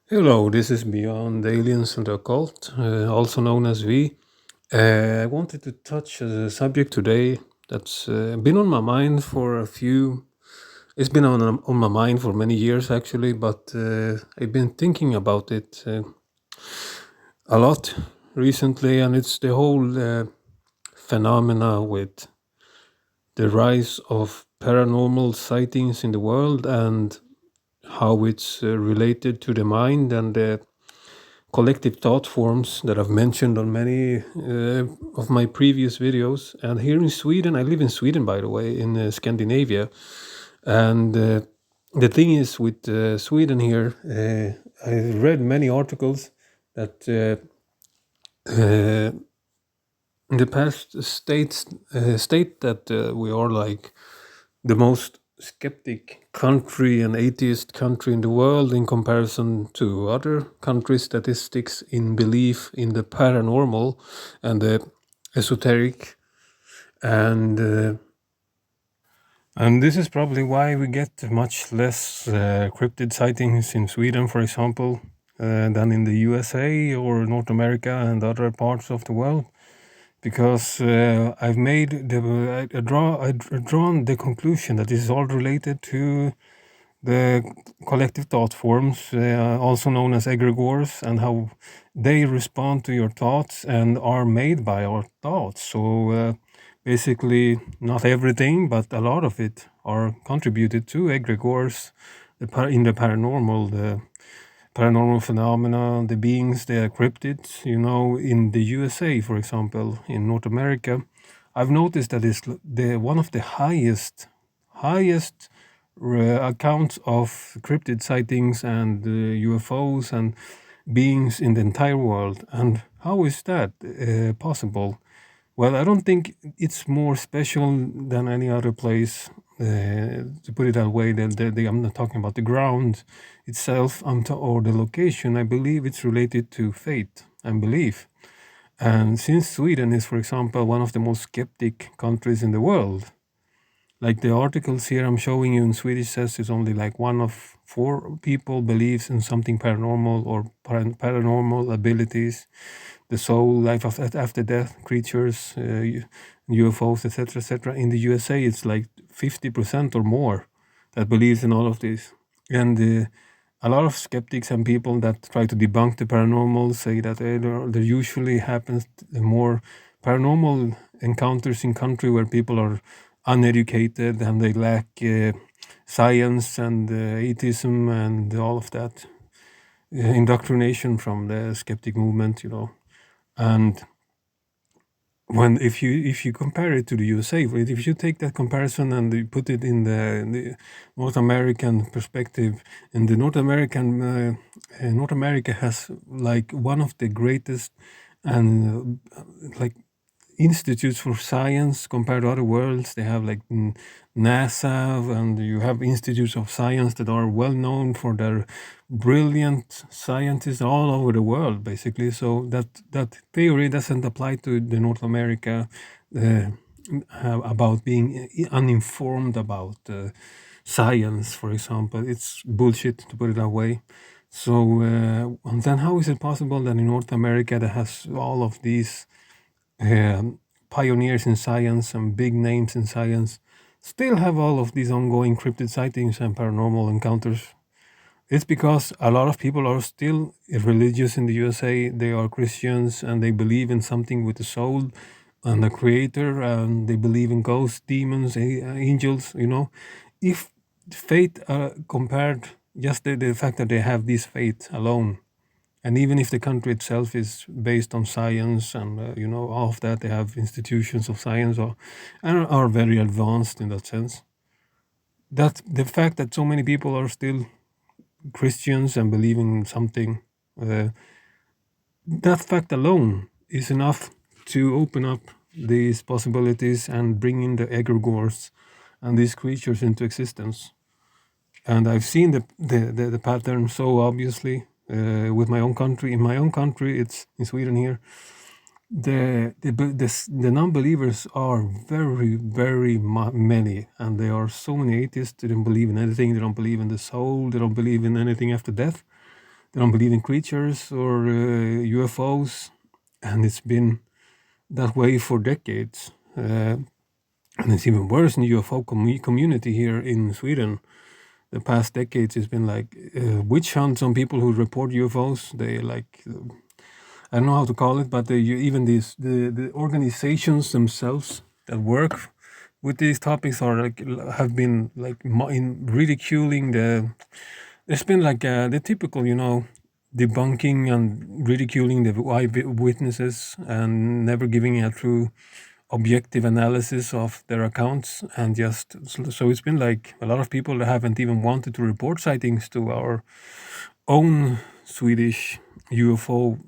Hello, this is Beyond Aliens and the Occult, also known as V. I wanted to touch a subject today that's been on my mind for a few. It's been on my mind for many years actually, but I've been thinking about it a lot recently, and it's the whole phenomena with the rise of paranormal sightings in the world and how it's related to the mind and the collective thought forms that I've mentioned on many of my previous videos. And here in Sweden, I live in Sweden, by the way, in Scandinavia. And the thing is with Sweden here, I read many articles that in the past state that we are like the most skeptic country and atheist country in the world in comparison to other countries' statistics in belief in the paranormal and the esoteric, and and this is probably why we get much less cryptid sightings in Sweden, for example, than in the USA or North America and other parts of the world, because I've made I've drawn the conclusion that this is all related to the collective thought forms, also known as egregores, and how they respond to your thoughts and are made by our thoughts. So basically, not everything, but a lot of it are contributed to egregores in the paranormal. The paranormal phenomena, the beings, the cryptids, in the USA, for example, in North America, I've noticed that it's the one of the highest accounts of cryptid sightings and UFOs and beings in the entire world. And how is that possible? Well, I don't think it's more special than any other place. To put it that way, I'm not talking about the ground itself or the location. I believe it's related to faith and belief. And since Sweden is, for example, one of the most skeptic countries in the world, like the articles here I'm showing you in Swedish says it's only like one of four people believes in something paranormal or paranormal abilities, the soul, life after death, creatures, UFOs, etc., etc. In the USA, it's like 50% or more that believes in all of this. And a lot of skeptics and people that try to debunk the paranormal say that there usually happens more paranormal encounters in country where people are uneducated and they lack science and atheism and all of that indoctrination from the skeptic movement, and when if you compare it to the USA, if you take that comparison and you put it in the North American perspective, in the North America has like one of the greatest and like institutes for science compared to other worlds. They have like NASA, and you have institutes of science that are well known for their brilliant scientists all over the world, basically. So that theory doesn't apply to the North America uh, about being uninformed about science, for example. It's bullshit, to put it that way. So and then how is it possible that in North America that has all of these pioneers in science and big names in science still have all of these ongoing cryptid sightings and paranormal encounters? It's because a lot of people are still religious in the USA. They are Christians and they believe in something with the soul and the creator, and they believe in ghosts, demons, angels, If faith compared, just the fact that they have this faith alone, and even if the country itself is based on science and all of that, they have institutions of science and are very advanced in that sense. That the fact that so many people are still Christians and believing in something, uh, that fact alone is enough to open up these possibilities and bring in the egregores and these creatures into existence. And I've seen the pattern so obviously with my own country. In my own country, it's in Sweden here. The non-believers are very many, and there are so many atheists. They don't believe in anything. They don't believe in the soul. They don't believe in anything after death. they don't believe in creatures or UFOs, and it's been that way for decades. And it's even worse in the UFO community here in Sweden. The past decades, it's been like witch hunts on people who report UFOs. They like I don't know how to call it, but even the organizations themselves that work with these topics are like have been like in ridiculing the. There's been like the typical, debunking and ridiculing the eyewitnesses and never giving a true objective analysis of their accounts, and just so it's been like a lot of people that haven't even wanted to report sightings to our own Swedish UFO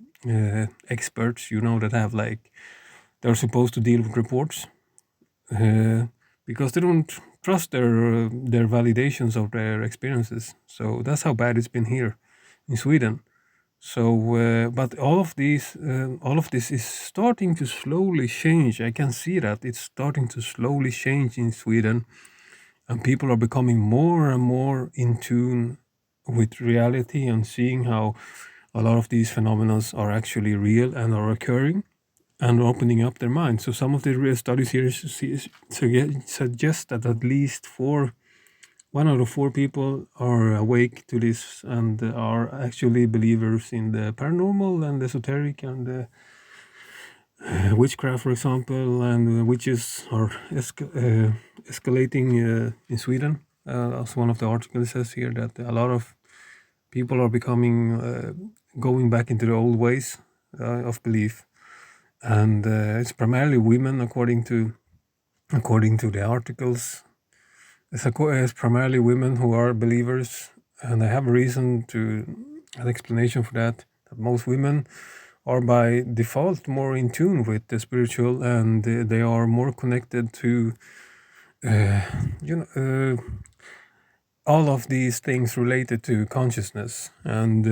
experts, that have like they're supposed to deal with reports uh, because they don't trust their validations of their experiences. So that's how bad it's been here in Sweden. So, but all of this is starting to slowly change. I can see that it's starting to slowly change in Sweden, and people are becoming more and more in tune with reality and seeing how a lot of these phenomena are actually real and are occurring and opening up their minds. So some of the real studies here suggest that at least 1 out of 4 people are awake to this and are actually believers in the paranormal and esoteric and witchcraft, for example, and witches are escalating in Sweden. As one of the articles says here, that a lot of people are becoming going back into the old ways of belief, and it's primarily women, according to the articles. It's primarily women who are believers, and I have a reason to an explanation for that. That most women are by default more in tune with the spiritual, and they are more connected to, uh, you know, all of these things related to consciousness. And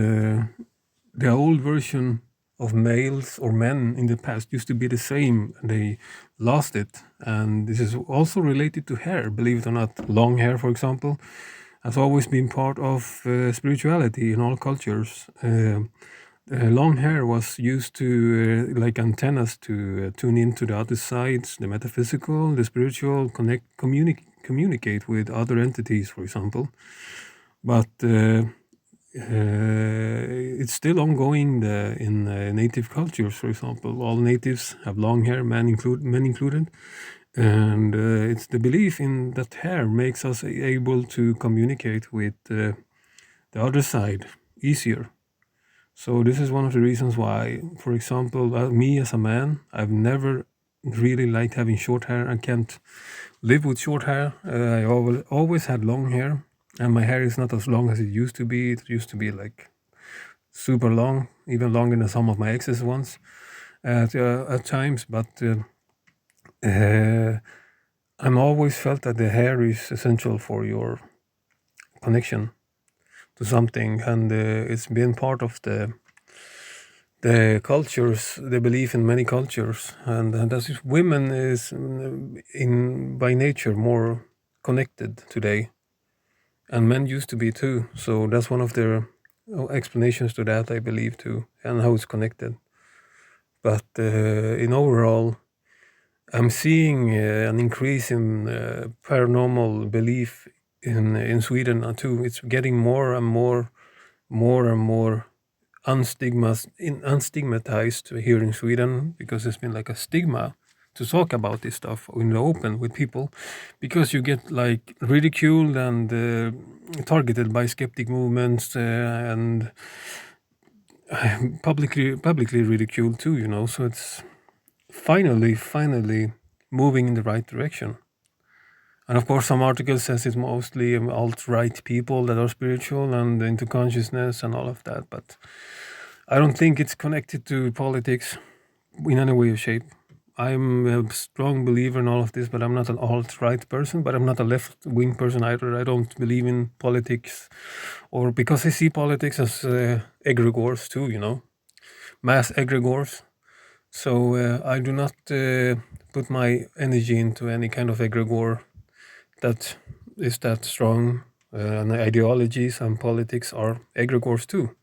the old version of males or men in the past used to be the same. They lost it, and this is also related to hair. Believe it or not, long hair, for example, has always been part of spirituality in all cultures. Long hair was used to like antennas to tune into the other sides, the metaphysical, the spiritual, communicate with other entities, for example. But it's still ongoing in native cultures, for example. All natives have long hair, men included, and it's the belief in that hair makes us able to communicate with the other side easier. So this is one of the reasons why, for example, me as a man, I've never really liked having short hair. I can't live with short hair. I always had long hair, and my hair is not as long as it used to be. It used to be like super long, even longer than some of my exes ones at times. But I'm always felt that the hair is essential for your connection to something, and it's been part of the cultures, the belief in many cultures, and that is women is in by nature more connected today, and men used to be too. So that's one of their explanations to that, I believe, too, and how it's connected. But in overall, I'm seeing an increase in paranormal belief in Sweden too. It's getting more and more unstigmatized here in Sweden, because there's been like a stigma to talk about this stuff in the open with people, because you get like ridiculed and targeted by skeptic movements and publicly ridiculed too. So it's finally moving in the right direction. And of course, some articles says it's mostly alt-right people that are spiritual and into consciousness and all of that, but I don't think it's connected to politics in any way or shape. I'm a strong believer in all of this, but I'm not an alt-right person, but I'm not a left-wing person either. I don't believe in politics, or because I see politics as egregores too, mass egregores. So I do not put my energy into any kind of egregore that is that strong. And ideologies and politics are egregores too.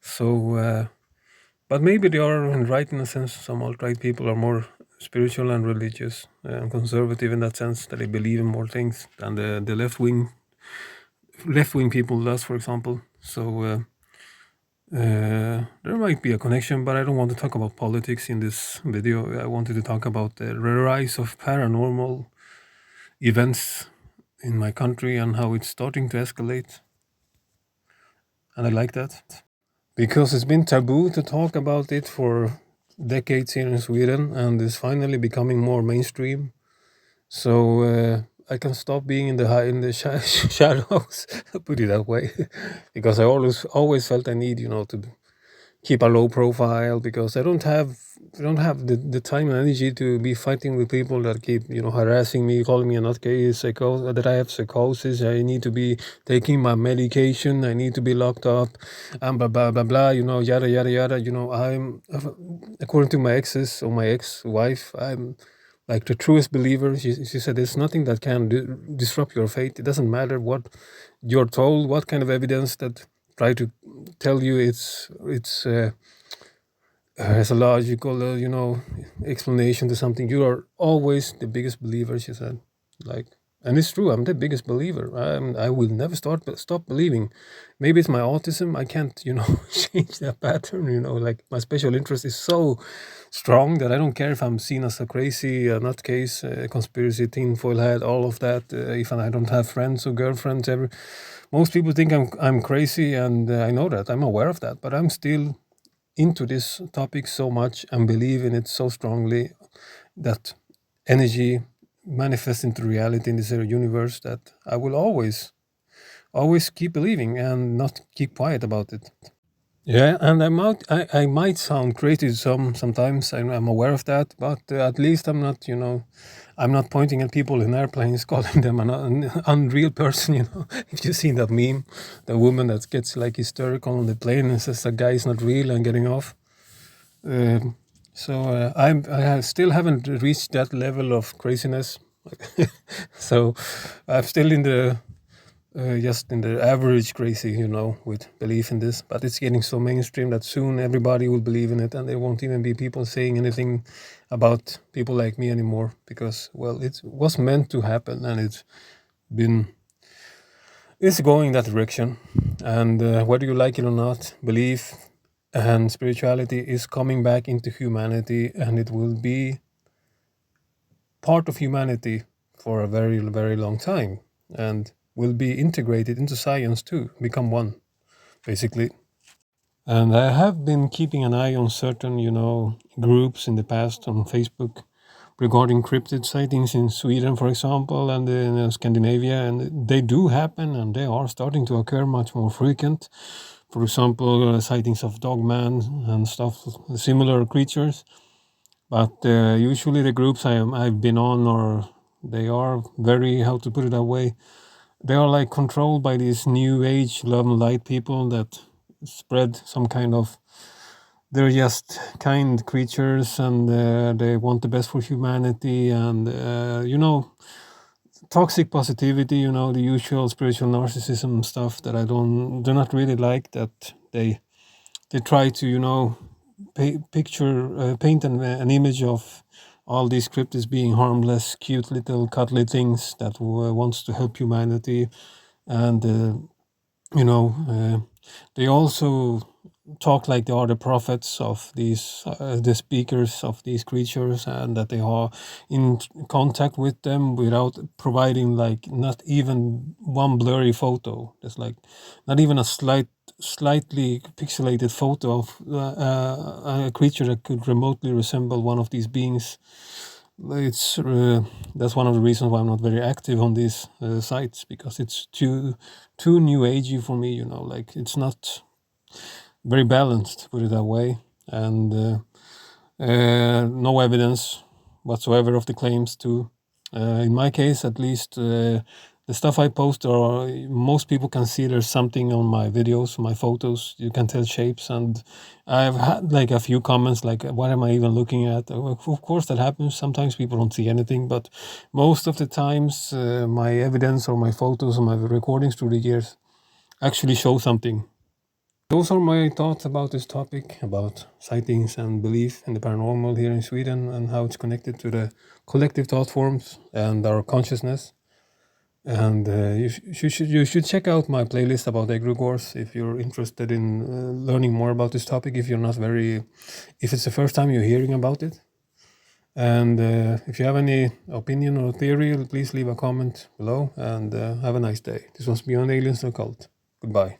So, but maybe they are right in a sense. Some alt-right people are more spiritual and religious and conservative in that sense, that they believe in more things than the left wing people does, for example. So there might be a connection, but I don't want to talk about politics in this video. I wanted to talk about the rise of paranormal events in my country and how it's starting to escalate. And I like that because it's been taboo to talk about it for decades here in Sweden, and it's finally becoming more mainstream. So I can stop being in the shadows, put it that way, because I always felt I need, to keep a low profile, because I don't have the time and energy to be fighting with people that keep, harassing me, calling me a nutcase, that I have psychosis. I need to be taking my medication. I need to be locked up, and blah blah blah blah. Yada yada yada. I'm according to my exes or my ex-wife, I'm like the truest believer. She said there's nothing that can disrupt your faith. It doesn't matter what you're told, what kind of evidence that try to tell you it's has a logical explanation to something. You are always the biggest believer, she said. Like, and it's true, I'm the biggest believer. I will never stop believing. Maybe it's my autism, I can't change that pattern. Like, my special interest is so strong that I don't care if I'm seen as a crazy nutcase, conspiracy tinfoil head, all of that. If I don't have friends or girlfriends ever. Most people think I'm crazy, and I know that, I'm aware of that, but I'm still into this topic so much and believe in it so strongly that energy manifests into reality in this universe, that I will always keep believing and not keep quiet about it. Yeah, and I might sound crazy sometimes. I'm aware of that, but at least I'm not pointing at people in airplanes, calling them an unreal person. If you see that meme, the woman that gets like hysterical on the plane and says the guy is not real and getting off. So still haven't reached that level of craziness. So I'm still in the just in the average crazy, with belief in this. But it's getting so mainstream that soon everybody will believe in it, and there won't even be people saying anything about people like me anymore, because, well, it was meant to happen, and it's going that direction. And whether you like it or not, belief and spirituality is coming back into humanity, and it will be part of humanity for a very, very long time, and will be integrated into science too, become one, basically. And I have been keeping an eye on certain, groups in the past on Facebook regarding cryptid sightings in Sweden, for example, and in Scandinavia, and they do happen, and they are starting to occur much more frequent. For example, sightings of dogman and stuff, similar creatures. But usually the groups I've been on, or they are very, how to put it that way, they are like controlled by these new age love and light people that spread some kind of, they're just kind creatures, and they want the best for humanity, and toxic positivity, the usual spiritual narcissism stuff that I do not really like, that they try to paint an image of all these cryptids being harmless, cute little cuddly things that wants to help humanity. And they also talk like they are the prophets of these, the speakers of these creatures, and that they are in contact with them without providing, like, not even one blurry photo. There's like not even a slightly pixelated photo of a creature that could remotely resemble one of these beings. It's That's one of the reasons why I'm not very active on these sites, because it's too new agey for me. Like, it's not very balanced, put it that way, and no evidence whatsoever of the claims too. In my case, at least, the stuff I post, or most people can see there's something on my videos, my photos. You can tell shapes, and I've had like a few comments like, "What am I even looking at?" Of course, that happens. Sometimes people don't see anything, but most of the times, my evidence or my photos or my recordings through the years actually show something. Those are my thoughts about this topic, about sightings and belief in the paranormal here in Sweden and how it's connected to the collective thought forms and our consciousness. And you should check out my playlist about egregores if you're interested in learning more about this topic. If it's the first time you're hearing about it, and if you have any opinion or theory, please leave a comment below. And have a nice day. This was Beyond Aliens and Occult. Goodbye.